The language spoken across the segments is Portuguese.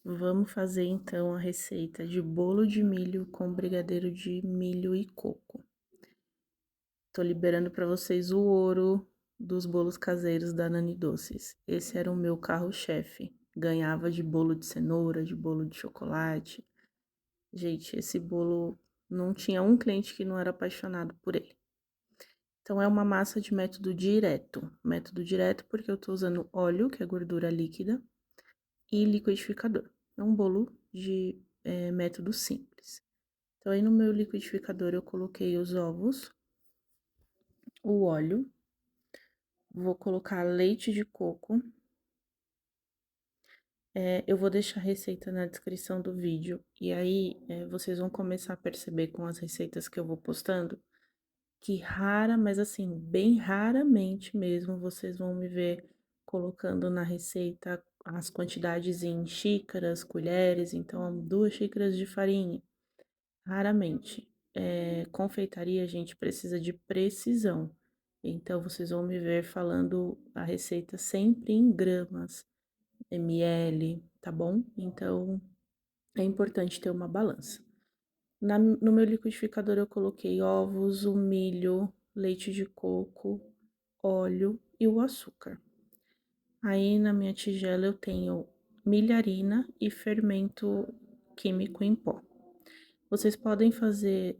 Vamos fazer então a receita de bolo de milho com brigadeiro de milho e coco. Tô liberando para vocês o ouro dos bolos caseiros da Nani Doces. Esse era o meu carro-chefe. Ganhava de bolo de cenoura, de bolo de chocolate. Gente, esse bolo não tinha um cliente que não era apaixonado por ele. Então é uma massa de método direto. Método direto porque eu tô usando óleo, que é gordura líquida, e liquidificador. É um bolo de método simples. Então, aí no meu liquidificador eu coloquei os ovos, o óleo, vou colocar leite de coco. Eu vou deixar a receita na descrição do vídeo, e aí vocês vão começar a perceber com as receitas que eu vou postando, que mas assim, bem raramente mesmo, vocês vão me ver colocando na receita as quantidades em xícaras, colheres, então 2 xícaras de farinha. Raramente. Confeitaria, a gente precisa de precisão. Então, vocês vão me ver falando a receita sempre em gramas, ml, tá bom? Então, é importante ter uma balança. No meu liquidificador, eu coloquei ovos, o milho, leite de coco, óleo e o açúcar. Aí, na minha tigela, eu tenho milharina e fermento químico em pó. Vocês podem fazer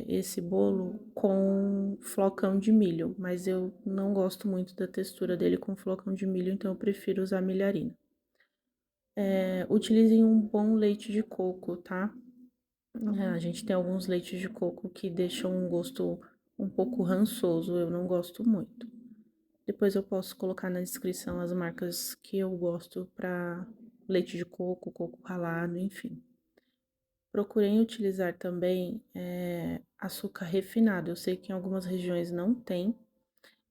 esse bolo com flocão de milho, mas eu não gosto muito da textura dele com flocão de milho, então eu prefiro usar milharina. Utilizem um bom leite de coco, tá? A gente tem alguns leites de coco que deixam um gosto um pouco rançoso, eu não gosto muito. Depois eu posso colocar na descrição as marcas que eu gosto para leite de coco, coco ralado, enfim. Procurem utilizar também açúcar refinado. Eu sei que em algumas regiões não tem.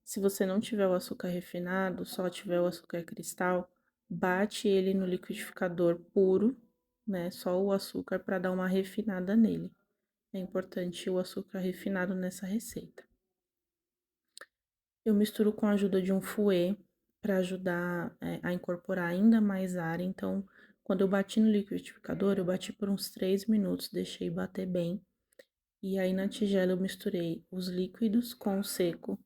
Se você não tiver o açúcar refinado, só tiver o açúcar cristal, bate ele no liquidificador puro, né? Só o açúcar para dar uma refinada nele. É importante o açúcar refinado nessa receita. Eu misturo com a ajuda de um fouet para ajudar a incorporar ainda mais ar. Então, quando eu bati no liquidificador, eu bati por uns 3 minutos, deixei bater bem. E aí na tigela eu misturei os líquidos com o seco,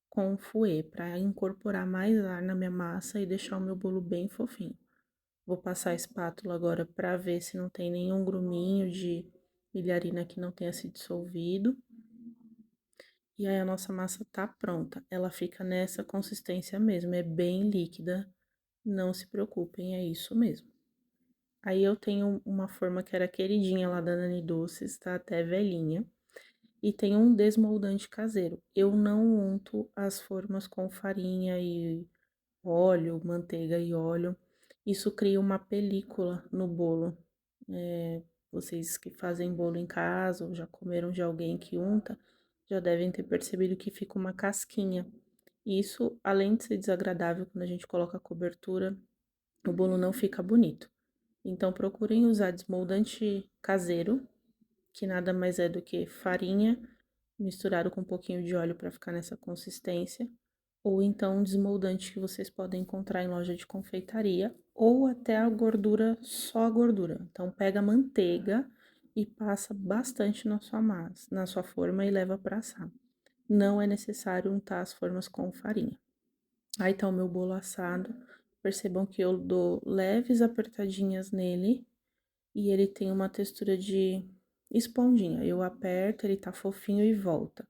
com o fouet, para incorporar mais ar na minha massa e deixar o meu bolo bem fofinho. Vou passar a espátula agora para ver se não tem nenhum gruminho de milharina que não tenha se dissolvido. E aí a nossa massa tá pronta. Ela fica nessa consistência mesmo, é bem líquida. Não se preocupem, é isso mesmo. Aí eu tenho uma forma que era queridinha lá da Nani Doces, tá até velhinha. E tem um desmoldante caseiro. Eu não unto as formas com farinha e óleo, manteiga e óleo. Isso cria uma película no bolo. Vocês que fazem bolo em casa ou já comeram de alguém que unta, já devem ter percebido que fica uma casquinha. Isso, além de ser desagradável quando a gente coloca a cobertura, o bolo não fica bonito. Então, procurem usar desmoldante caseiro, que nada mais é do que farinha misturado com um pouquinho de óleo para ficar nessa consistência, ou então um desmoldante que vocês podem encontrar em loja de confeitaria, ou até a gordura, só a gordura. Então, pega a manteiga e passa bastante na sua massa, na sua forma e leva para assar. Não é necessário untar as formas com farinha. Aí tá o meu bolo assado. Percebam que eu dou leves apertadinhas nele e ele tem uma textura de esponjinha. Eu aperto, ele tá fofinho e volta.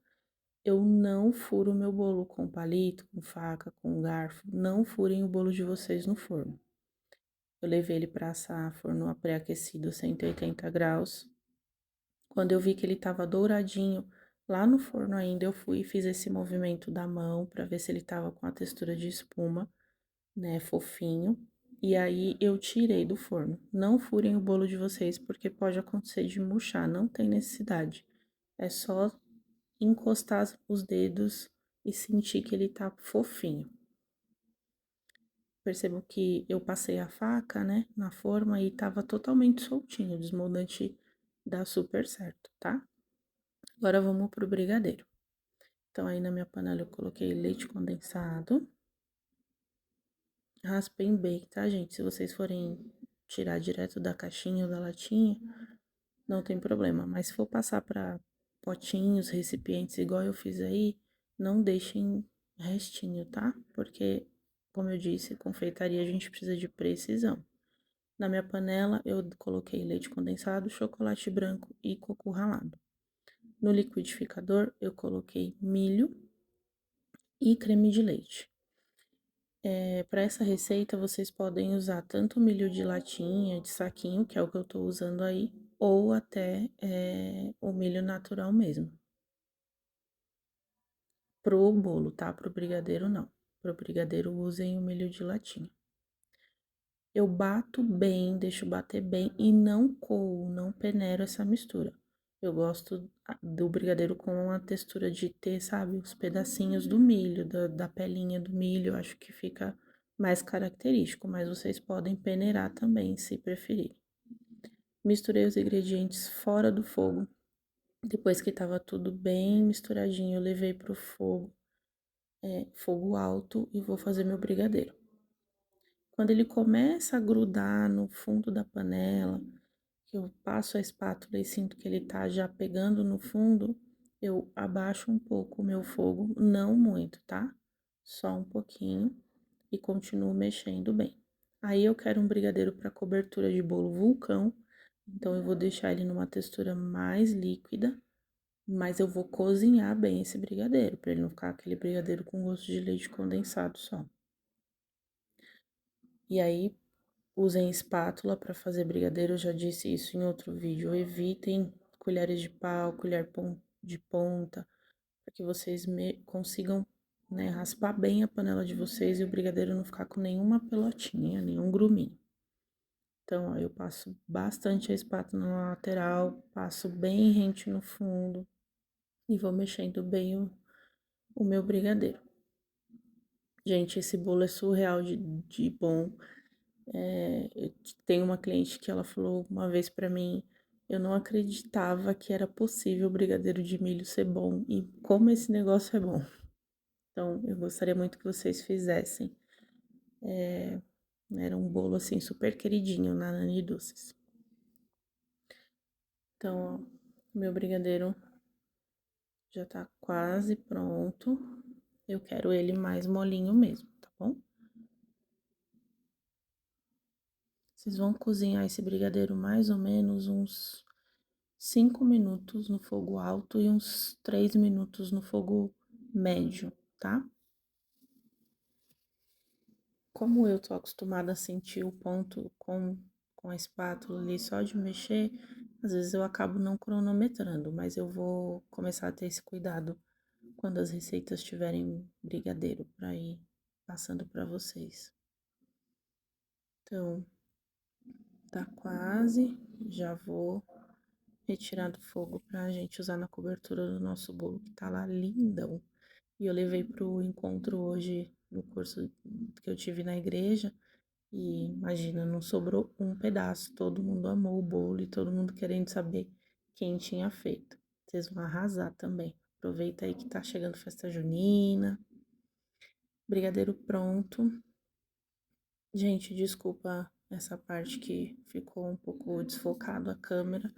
Eu não furo o meu bolo com palito, com faca, com garfo. Não furem o bolo de vocês no forno. Eu levei ele para assar forno pré-aquecido 180 graus. Quando eu vi que ele tava douradinho, lá no forno ainda, eu fui e fiz esse movimento da mão para ver se ele tava com a textura de espuma, né, fofinho. E aí eu tirei do forno. Não furem o bolo de vocês, porque pode acontecer de murchar, não tem necessidade. É só encostar os dedos e sentir que ele tá fofinho. Percebo que eu passei a faca, né, na forma e tava totalmente soltinho. O desmoldante dá super certo, tá? Agora vamos pro brigadeiro. Então, aí na minha panela eu coloquei leite condensado. Raspem bem, tá, gente? Se vocês forem tirar direto da caixinha ou da latinha, não tem problema. Mas se for passar para potinhos, recipientes igual eu fiz aí, não deixem restinho, tá? Porque, como eu disse, confeitaria a gente precisa de precisão. Na minha panela, eu coloquei leite condensado, chocolate branco e coco ralado. No liquidificador, eu coloquei milho e creme de leite. Para essa receita, vocês podem usar tanto milho de latinha, de saquinho, que é o que eu tô usando aí, ou até o milho natural mesmo. Pro bolo, tá? Pro brigadeiro, não. Pro brigadeiro, usem o milho de latinha. Eu bato bem, deixo bater bem e não coo, não peneiro essa mistura. Eu gosto do brigadeiro com a textura de ter, sabe, os pedacinhos do milho, da pelinha do milho, eu acho que fica mais característico, mas vocês podem peneirar também, se preferir. Misturei os ingredientes fora do fogo. Depois que tava tudo bem misturadinho, eu levei pro fogo, fogo alto, e vou fazer meu brigadeiro. Quando ele começa a grudar no fundo da panela, que eu passo a espátula e sinto que ele tá já pegando no fundo, eu abaixo um pouco o meu fogo, não muito, tá? Só um pouquinho e continuo mexendo bem. Aí eu quero um brigadeiro para cobertura de bolo vulcão, então eu vou deixar ele numa textura mais líquida, mas eu vou cozinhar bem esse brigadeiro, para ele não ficar aquele brigadeiro com gosto de leite condensado só. E aí, usem espátula para fazer brigadeiro, eu já disse isso em outro vídeo. Evitem colheres de pau, de ponta, para que vocês consigam, né, raspar bem a panela de vocês e o brigadeiro não ficar com nenhuma pelotinha, nenhum gruminho. Então, ó, eu passo bastante a espátula na lateral, passo bem rente no fundo e vou mexendo bem o meu brigadeiro. Gente, esse bolo é surreal de bom. Eu tenho uma cliente que ela falou uma vez pra mim, eu não acreditava que era possível o brigadeiro de milho ser bom e como esse negócio é bom. Então, eu gostaria muito que vocês fizessem. Era um bolo assim super queridinho na Nani Doces. Então, ó, meu brigadeiro já tá quase pronto. Eu quero ele mais molinho mesmo, tá bom? Vocês vão cozinhar esse brigadeiro mais ou menos uns 5 minutos no fogo alto e uns 3 minutos no fogo médio, tá? Como eu tô acostumada a sentir o ponto com a espátula ali só de mexer, às vezes eu acabo não cronometrando, mas eu vou começar a ter esse cuidado quando as receitas tiverem brigadeiro para ir passando para vocês. Então, tá quase, já vou retirar do fogo pra gente usar na cobertura do nosso bolo, que tá lá lindão. E eu levei pro encontro hoje no curso que eu tive na igreja. E imagina, não sobrou um pedaço. Todo mundo amou o bolo e todo mundo querendo saber quem tinha feito. Vocês vão arrasar também. Aproveita aí que tá chegando festa junina. Brigadeiro pronto. Gente, desculpa essa parte que ficou um pouco desfocado a câmera.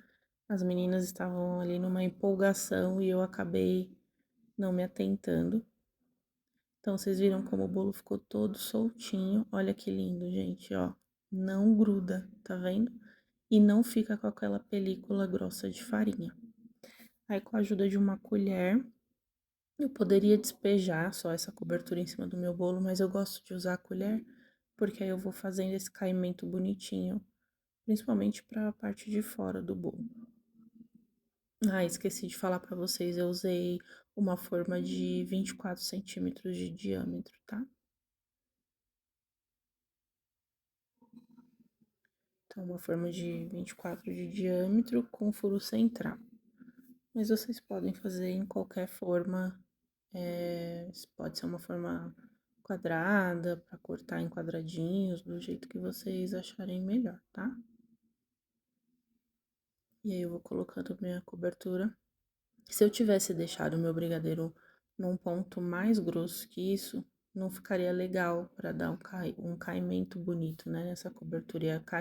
As meninas estavam ali numa empolgação e eu acabei não me atentando. Então, vocês viram como o bolo ficou todo soltinho. Olha que lindo, gente, ó. Não gruda, tá vendo? E não fica com aquela película grossa de farinha. Aí, com a ajuda de uma colher, eu poderia despejar só essa cobertura em cima do meu bolo, mas eu gosto de usar a colher, porque aí eu vou fazendo esse caimento bonitinho, principalmente para a parte de fora do bolo. Ah, esqueci de falar pra vocês, eu usei uma forma de 24 centímetros de diâmetro, tá? Então, uma forma de 24 de diâmetro com furo central. Mas vocês podem fazer em qualquer forma, pode ser uma forma quadrada, para cortar em quadradinhos, do jeito que vocês acharem melhor, tá? E aí eu vou colocando minha cobertura. Se eu tivesse deixado o meu brigadeiro num ponto mais grosso que isso, não ficaria legal para dar um caimento bonito, né? Nessa cobertura ia cair.